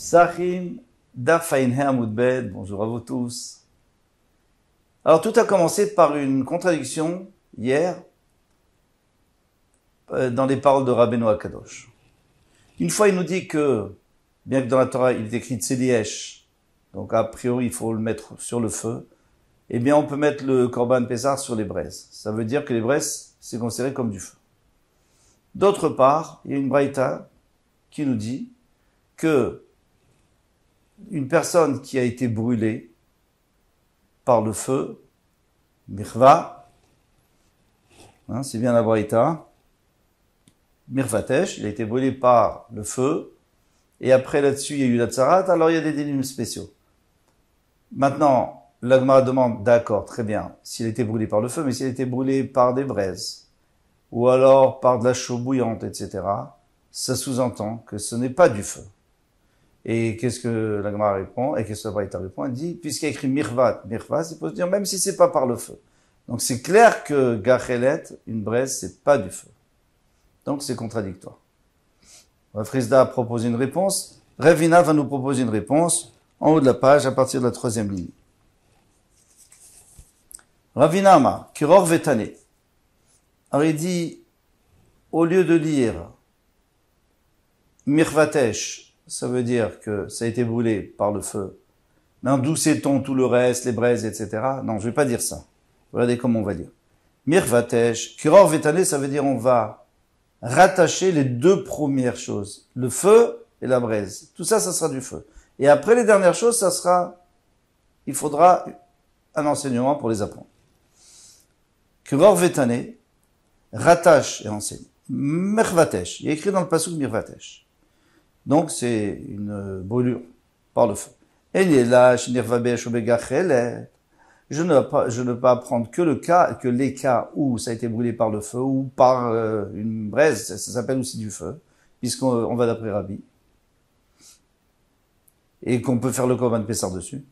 Psachim, Daf Ayin Hamoud Bet, bonjour à vous tous. Alors tout a commencé par une contradiction hier dans les paroles de Rabbeinu HaKadosh. Une fois il nous dit que, bien que dans la Torah il est écrit Tzediesh, donc a priori il faut le mettre sur le feu, eh bien on peut mettre le Korban Pessah sur les braises. Ça veut dire que les braises c'est considéré comme du feu. D'autre part, il y a une braïta qui nous dit que une personne qui a été brûlée par le feu, mirva, c'est bien la braïta, mirvatesh, il a été brûlé par le feu, et après là-dessus il y a eu la tsarat, alors il y a des délimes spéciaux. Maintenant, la Gemara demande, d'accord, très bien, s'il a été brûlé par le feu, mais s'il a été brûlé par des braises, ou alors par de la chaux bouillante, etc., ça sous-entend que ce n'est pas du feu. Et qu'est-ce que la Gemara répond? Et qu'est-ce que la Braïta répond? Elle dit, puisqu'il y a écrit mirva, c'est pour se dire, même si c'est pas par le feu. Donc c'est clair que gachelet, une braise, c'est pas du feu. Donc c'est contradictoire. Frisda propose une réponse. Revina va nous proposer une réponse en haut de la page à partir de la 3e ligne. Ravina Amar, Kiror Vetane. Alors il dit, au lieu de lire mirvatesh, ça veut dire que ça a été brûlé par le feu. Mais d'où sait-on tout le reste, les braises, etc. Non, je vais pas dire ça. Regardez comment on va dire. Mirvatesh, kiror vetane, ça veut dire on va rattacher les deux premières choses. Le feu et la braise. Tout ça, ça sera du feu. Et après les dernières choses, il faudra un enseignement pour les apprendre. Kiror vetane, rattache et enseigne. Mirvatesh, il est écrit dans le pasuk mirvatesh. Donc, c'est une brûlure par le feu. Je ne peux pas apprendre que les cas où ça a été brûlé par le feu ou par une braise, ça s'appelle aussi du feu, puisqu'on va d'après Rabbi. Et qu'on peut faire le Korban Pessah dessus.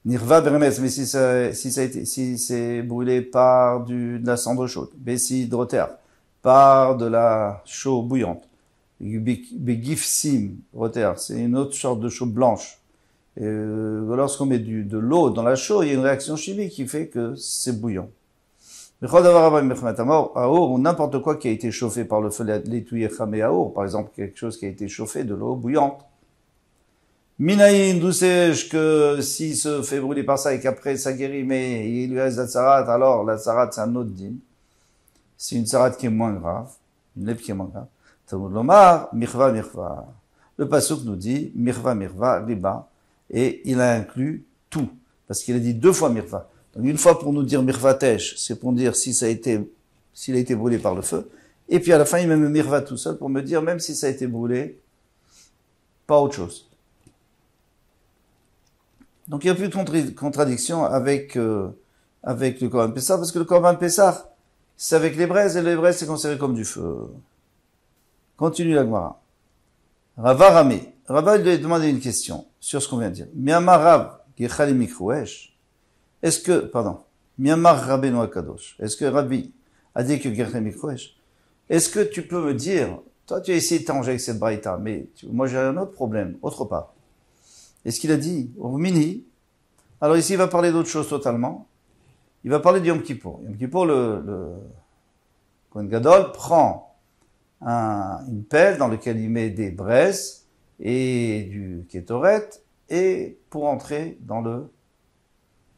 Nirva beremes, mais si c'est brûlé par de la cendre chaude, bessi hydrotherme, par de la chaux bouillante, Begifsim, c'est une autre sorte de chaux blanche. Lorsqu'on met de l'eau dans la chaux, il y a une réaction chimique qui fait que c'est bouillant. Ou n'importe quoi qui a été chauffé par le feu, par exemple quelque chose qui a été chauffé de l'eau bouillante. Minaïn, d'où sais-je que s'il se fait brûler par ça et qu'après ça guérit, mais il lui reste la tsarat, alors la tsarat c'est un autre din. C'est une tsarat qui est moins grave, une lèpre qui est moins grave. Mirva. Le pasuk nous dit mirva, riba, et il a inclus tout, parce qu'il a dit 2 fois mirva. Donc une fois pour nous dire mirvatesh, c'est pour dire s'il a été brûlé par le feu, et puis à la fin il met le mirva tout seul pour me dire même si ça a été brûlé, pas autre chose. Donc il n'y a plus de contradiction avec le Korban Pessah, parce que le Korban Pessah, c'est avec les braises, et les braises c'est considéré comme du feu. Continue la Gemara. Rava Ramé. Rava lui a demandé une question sur ce qu'on vient de dire. Miyamar Rab, Gechali Mikrouesh. Miyamar Rabbeinu HaKadosh. Est-ce que Rabbi a dit que Gechali Mikrouesh? Est-ce que tu peux me dire, toi tu as essayé de t'arranger avec cette braïta, mais moi j'ai un autre problème, autre part. Est-ce qu'il a dit, Mini? Alors ici il va parler d'autre chose totalement. Il va parler du Yom Kippour. Yom Kippour, le Kohen Gadol prend une pelle dans laquelle il met des braises et du kétoret et pour entrer dans le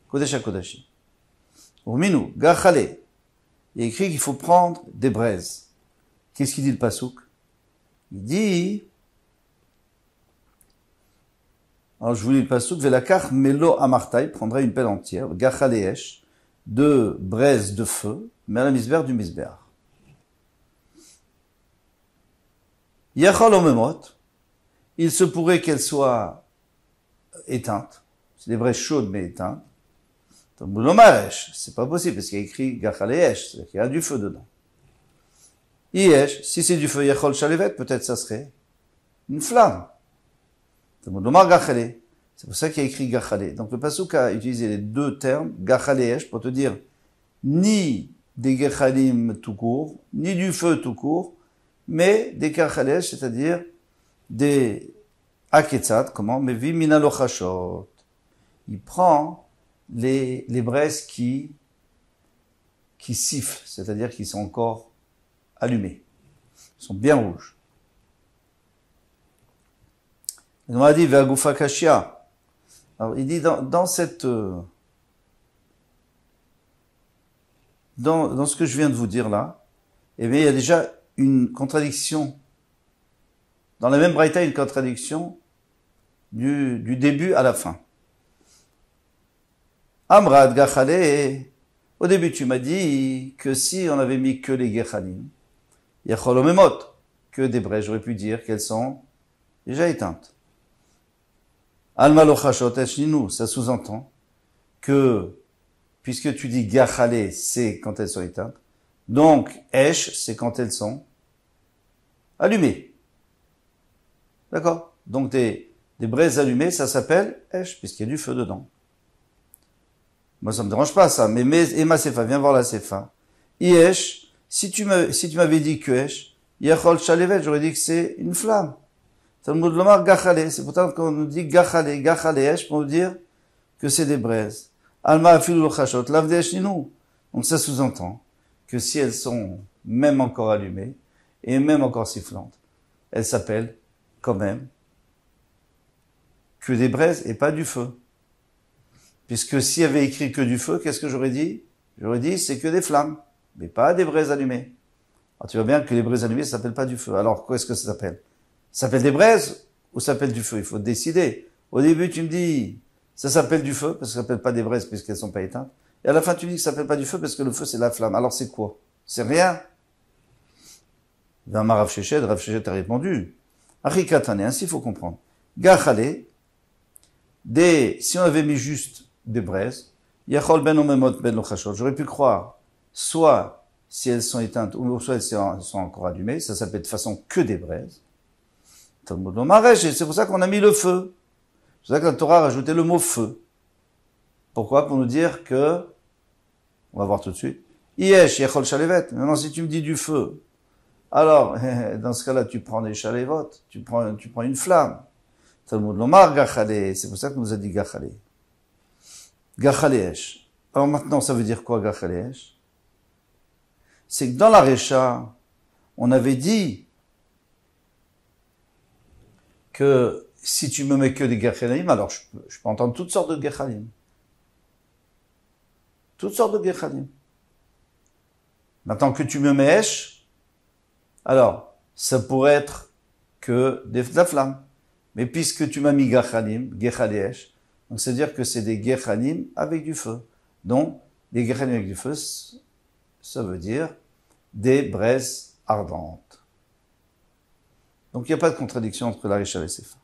Kodesh HaKodashim. Urminu, gachale. Il est écrit qu'il faut prendre des braises. Qu'est-ce qu'il dit le pasouk? Il dit, alors je vous lis le pasouk, velakach melo amartaï, prendrait une pelle entière, gachaleesh, de braises de feu, mais à la misber du misber. Yachol omemot, il se pourrait qu'elle soit éteinte. C'est des braises chaudes mais éteintes. Tamoulomaresh, c'est pas possible parce qu'il y a écrit gachaleesh, c'est-à-dire qu'il y a du feu dedans. Yesh, si c'est du feu yachol shalevet, peut-être ça serait une flamme. Tamoulomar gachale, c'est pour ça qu'il y a écrit gachale. Donc le pasuk a utilisé les deux termes, gachaleesh, pour te dire ni des gachalim tout court, ni du feu tout court, mais des kachalesh, c'est-à-dire des Aketzat, comment? Mevi minalochashot. Il prend les braises qui sifflent, c'est-à-dire qui sont encore allumées. Ils sont bien rouges. On a dit Ve'agufa kashia. Alors il dit dans cette dans ce que je viens de vous dire là, eh bien il y a déjà une contradiction. Dans la même braïta, une contradiction du début à la fin. Amrad gachale. Au début, tu m'as dit que si on avait mis que les gechalim, yachol omemot, que des braises, j'aurais pu dire qu'elles sont déjà éteintes. Alma lochashot eshninu, ça sous-entend que, puisque tu dis gachale, c'est quand elles sont éteintes, donc esh, c'est quand elles sont allumées. D'accord? Donc des braises allumées, ça s'appelle esh, puisqu'il y a du feu dedans. Moi, ça me dérange pas, ça. Mais ma sefa, viens voir la sefa. Yesh, si tu m'avais dit que esh, yechol shalevet, j'aurais dit que c'est une flamme. Talmud lomar gachale. C'est pourtant qu'on nous dit gachale esh, pour nous dire que c'est des braises. Alma afilu lochashot, lavde esh ninu. Donc ça sous-entend que si elles sont même encore allumées, et même encore sifflantes, elles s'appellent quand même que des braises et pas du feu. Puisque s'il y avait écrit que du feu, qu'est-ce que j'aurais dit? J'aurais dit, c'est que des flammes, mais pas des braises allumées. Alors tu vois bien que les braises allumées, ça s'appelle pas du feu. Alors, qu'est-ce que ça s'appelle? Ça s'appelle des braises ou ça s'appelle du feu? Il faut décider. Au début, tu me dis, ça s'appelle du feu, parce que ça s'appelle pas des braises, puisqu'elles sont pas éteintes. Et à la fin, tu me dis que ça s'appelle pas du feu, parce que le feu, c'est la flamme. Alors, c'est quoi? C'est rien. Dans Rav Shechet a répondu. Achikatane, ainsi il faut comprendre. Gachale, si on avait mis juste des braises, yachol ben omemot ben lochashot, j'aurais pu croire, soit si elles sont éteintes, ou soit elles sont encore allumées, ça s'appelle de façon que des braises. Talmud lomaresh, et c'est pour ça qu'on a mis le feu. C'est pour ça que la Torah a rajouté le mot feu. Pourquoi? Pour nous dire que, on va voir tout de suite, yesh yachol shalevet. Maintenant, si tu me dis du feu, alors, dans ce cas-là, tu prends des chalevot, tu prends une flamme. Talmud lomar gachale, c'est pour ça qu'on nous a dit gachale. Gachaleesh. Alors maintenant, ça veut dire quoi, Gachaleesh? C'est que dans la Récha, on avait dit que si tu me mets que des Gachalim, alors je peux entendre toutes sortes de Gachalim. Toutes sortes de Gachalim. Maintenant que tu me mets Esh, alors, ça pourrait être que de la flamme. Mais puisque tu m'as mis Gachalim, Gachaleesh, donc, c'est-à-dire que c'est des gechalim avec du feu. Donc, des gechalim avec du feu, ça veut dire des braises ardentes. Donc, il n'y a pas de contradiction entre la Récha et Sefa.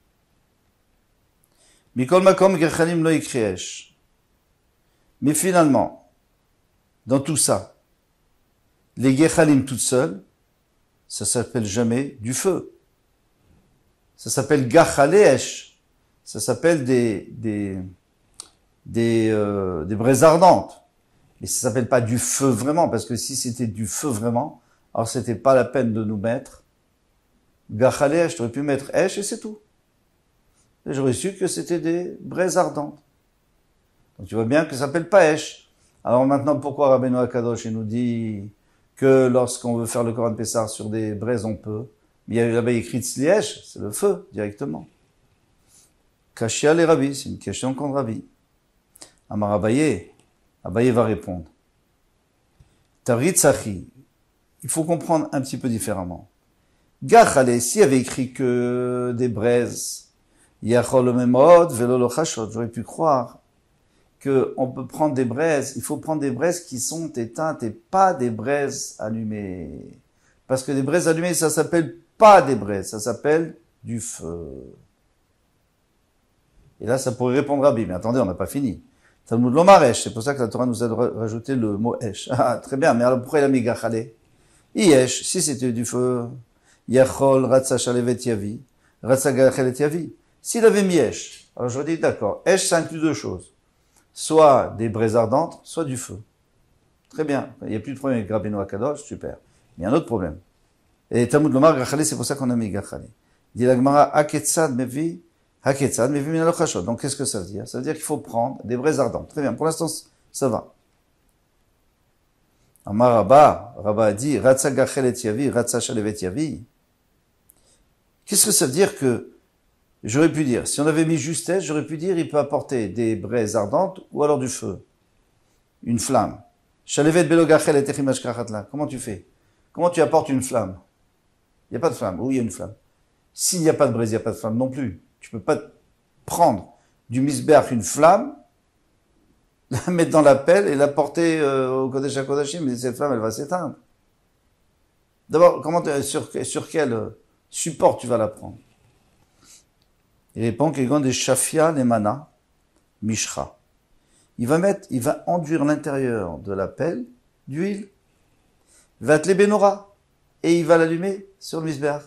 Mikol makom gechalim lo ikriesh. Mais finalement, dans tout ça, les gechalim toutes seules, ça s'appelle jamais du feu. Ça s'appelle gachaleesh. Ça s'appelle des braises ardentes. Mais ça s'appelle pas du feu vraiment, parce que si c'était du feu vraiment, alors c'était pas la peine de nous mettre gachaleesh, t'aurais pu mettre esh et c'est tout. Et j'aurais su que c'était des braises ardentes. Donc tu vois bien que ça s'appelle pas esh. Alors maintenant, pourquoi Rabbeinu Akadosh il nous dit que lorsqu'on veut faire le Korban Pessah sur des braises, on peut. Mais il y a là-bas écrit tzliesh, c'est le feu, directement. Kashia les Rabbi, c'est une question contre Rabbi. Amar Abaye va répondre. Taritzachi, il faut comprendre un petit peu différemment. Gachale, s'il y avait écrit que des braises, yachol omemot velo lochashot, j'aurais pu croire que on peut prendre des braises, il faut prendre des braises qui sont éteintes et pas des braises allumées. Parce que des braises allumées, ça s'appelle pas des braises, ça s'appelle du feu. Et là, ça pourrait répondre Rabbi, mais attendez, on n'a pas fini. Talmud lomaresh, c'est pour ça que la Torah nous a rajouté le mot esh. Ah, très bien, mais alors pourquoi il a mis gachale? Yesh, si c'était du feu, yachol ratsa shalevet yavi, ratsa gachalet yavi. S'il avait mis esh, alors je dis d'accord, esh ça inclut deux choses. Soit des braises ardentes, soit du feu. Très bien, il n'y a plus de problème avec Rabbeinu Akadosh, super. Mais il y a un autre problème. Et Talmud lomar gachale, c'est pour ça qu'on a mis gachale. Dit la Gemara, aketzad mevi, Haketzad, mais vu minalochashot. Donc, qu'est-ce que ça veut dire? Ça veut dire qu'il faut prendre des braises ardentes. Très bien. Pour l'instant, ça va. Amar Rabba a dit, Ratsa gachelet yavi, Ratsa shalevet yavi. Qu'est-ce que ça veut dire que, j'aurais pu dire, si on avait mis justesse, j'aurais pu dire, il peut apporter des braises ardentes ou alors du feu. Une flamme. Shalevet belo gachelet echimash kachatla. Comment tu fais? Comment tu apportes une flamme? Il n'y a pas de flamme. Oui, il y a une flamme. S'il n'y a pas de braise, il n'y a pas de flamme non plus. Tu peux pas prendre du misbeach une flamme, la mettre dans la pelle et la porter au Kodesh HaKodashim, mais cette flamme, elle va s'éteindre. D'abord, sur quel support tu vas la prendre? Il répond qu'il y a des shafia, les mana, mishra. Il va enduire l'intérieur de la pelle d'huile, il va te les benora, et il va l'allumer sur le misbeach.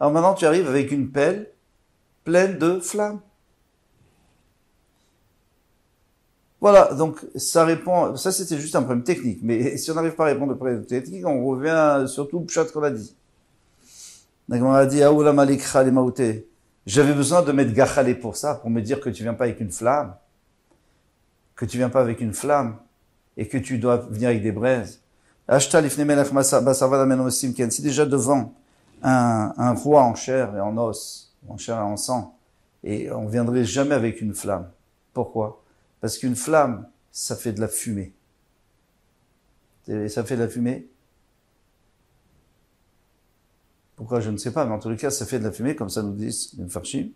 Alors maintenant, tu arrives avec une pelle pleine de flammes. Voilà, donc ça répond, ça c'était juste un problème technique, mais si on n'arrive pas à répondre au problème technique, on revient sur tout le pshat qu'on a dit. Donc on a dit, Aoula Malik Khali Maouté. J'avais besoin de mettre Gachalé pour ça, pour me dire que tu viens pas avec une flamme, et que tu dois venir avec des braises. Si déjà devant un roi en chair et en os, en chair et en sang, et on viendrait jamais avec une flamme. Pourquoi? Parce qu'une flamme, ça fait de la fumée. Et ça fait de la fumée? Pourquoi? Je ne sais pas, mais en tout cas, ça fait de la fumée, comme ça nous disent les Mfarshim.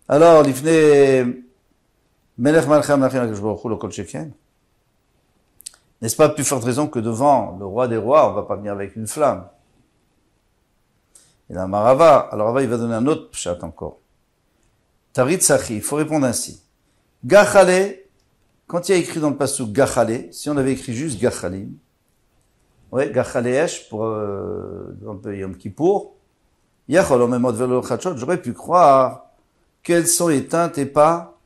Alors, l'ifne Melech Malcham Lachem HaKadosh Baruch Hu Lo Kol Sheken. N'est-ce pas plus forte raison que devant le roi des rois, on va pas venir avec une flamme? Et là, Marava, alors Rava, il va donner un autre pshat encore. Tarit Sachi, il faut répondre ainsi. Gachale, quand il y a écrit dans le passouk Gachale, si on avait écrit juste Gachalim, ouais, Gachaleesh pour dans le Yom Kippour, Yachol Omemot Velo Chachot, j'aurais pu croire qu'elles sont éteintes et pas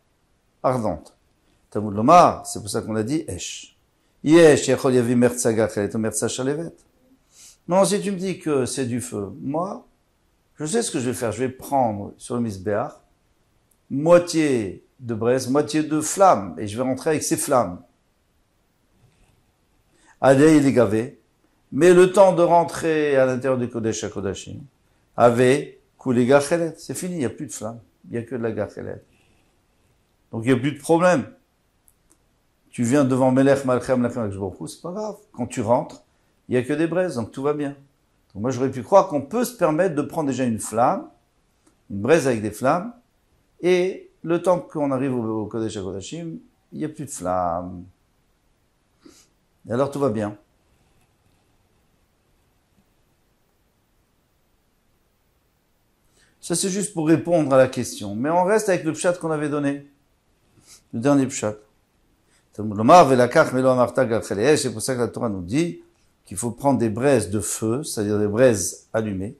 ardentes. Talmud Lomar, c'est pour ça qu'on a dit Esh. Yesh, Yachol Yavi Mertza Gachalet ou Mertza Shalevet. Non, si tu me dis que c'est du feu, moi, je sais ce que je vais faire. Je vais prendre sur le misbeach moitié de braise, moitié de flamme, et je vais rentrer avec ces flammes. Adé, il est gavé. Mais le temps de rentrer à l'intérieur du Kodesh HaKodashim avait coulé gachelet. C'est fini, il n'y a plus de flamme. Il n'y a que de la gachelet. Donc il n'y a plus de problème. Tu viens devant Melech Malchem Lachem HaKadosh Baruch Hu, c'est pas grave. Quand tu rentres, il n'y a que des braises, donc tout va bien. Donc moi j'aurais pu croire qu'on peut se permettre de prendre déjà une flamme, une braise avec des flammes, et le temps qu'on arrive au Kodesh HaKodashim, il n'y a plus de flamme. Et alors tout va bien. Ça c'est juste pour répondre à la question. Mais on reste avec le pshat qu'on avait donné. Le dernier pshat. C'est pour ça que la Torah nous dit qu'il faut prendre des braises de feu, c'est-à-dire des braises allumées,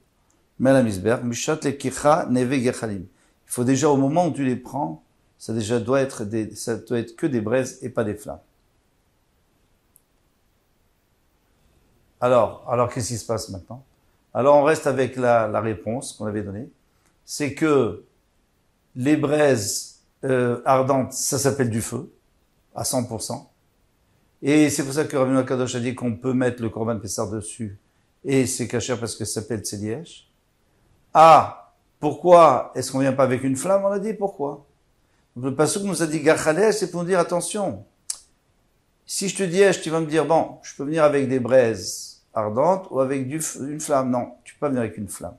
mais la misber, mishat le kicha neve gechalim. Il faut déjà, au moment où tu les prends, ça doit être que des braises et pas des flammes. Alors qu'est-ce qui se passe maintenant? Alors on reste avec la réponse qu'on avait donnée. C'est que les braises ardentes, ça s'appelle du feu, à 100%. Et c'est pour ça que Rabbeinu HaKadosh a dit qu'on peut mettre le Korban Pessar dessus, et c'est caché parce que ça s'appelle Tzediesh. Ah, pourquoi est-ce qu'on vient pas avec une flamme? On a dit pourquoi. Donc, le passouk nous a dit Gachalesh, c'est pour nous dire attention. Si je te dis tu vas me dire bon, je peux venir avec des braises ardentes ou avec une flamme. Non, tu peux pas venir avec une flamme.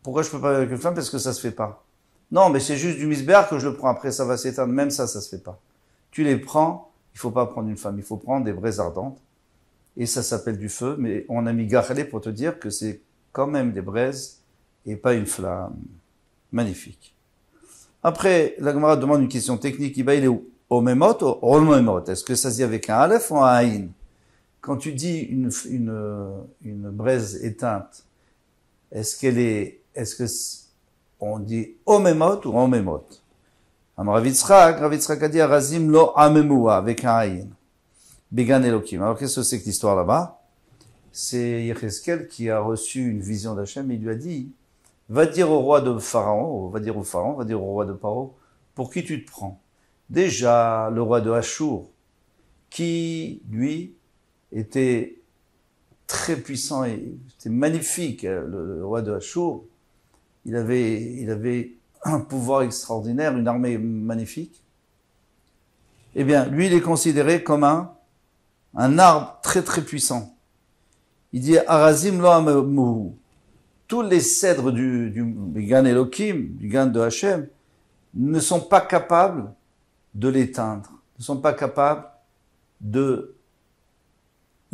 Pourquoi je peux pas venir avec une flamme? Parce que ça se fait pas. Non, mais c'est juste du misbeach que je le prends. Après, ça va s'éteindre. Même ça se fait pas. Tu les prends, il faut pas prendre une flamme. Il faut prendre des braises ardentes. Et ça s'appelle du feu. Mais on a mis Gachalé pour te dire que c'est quand même des braises et pas une flamme. Magnifique. Après, la Gemara demande une question technique. Il est où? Omemot ou Omemot? Est-ce que ça se dit avec un Aleph ou un Aïn? Quand tu dis une braise éteinte, est-ce que on dit Omemot ou Omemot? Rav Yitzchak a dit Arazim lo Amemua avec un Aïn. Began Elokim. Alors qu'est-ce que c'est que l'histoire là-bas? c'est Yecheskel qui a reçu une vision d'Hachem et il lui a dit, va dire au roi de Pharaon, va dire au roi de Paro, pour qui tu te prends? Déjà, le roi de Achour, qui, lui, était très puissant et c'était magnifique, le roi de Achour, il avait un pouvoir extraordinaire, une armée magnifique. Eh bien, lui, il est considéré comme un arbre très très puissant. Il dit, Arazim lo amu. Tous les cèdres du Gan Elohim, du Gan de Hachem, ne sont pas capables de l'éteindre, ne sont pas capables de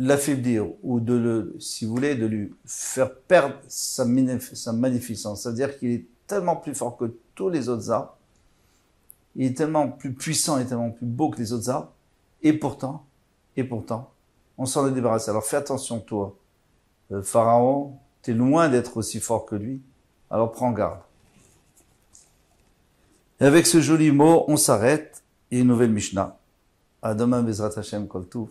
l'affaiblir ou si vous voulez, de lui faire perdre sa magnificence. C'est-à-dire qu'il est tellement plus fort que tous les autres arbres, il est tellement plus puissant et tellement plus beau que les autres arbres, et pourtant, on s'en est débarrassé. Alors fais attention toi, Pharaon, t'es loin d'être aussi fort que lui, alors prends garde. Et avec ce joli mot, on s'arrête, et une nouvelle Mishnah. À demain, Bezrat Hashem Kol Tuv.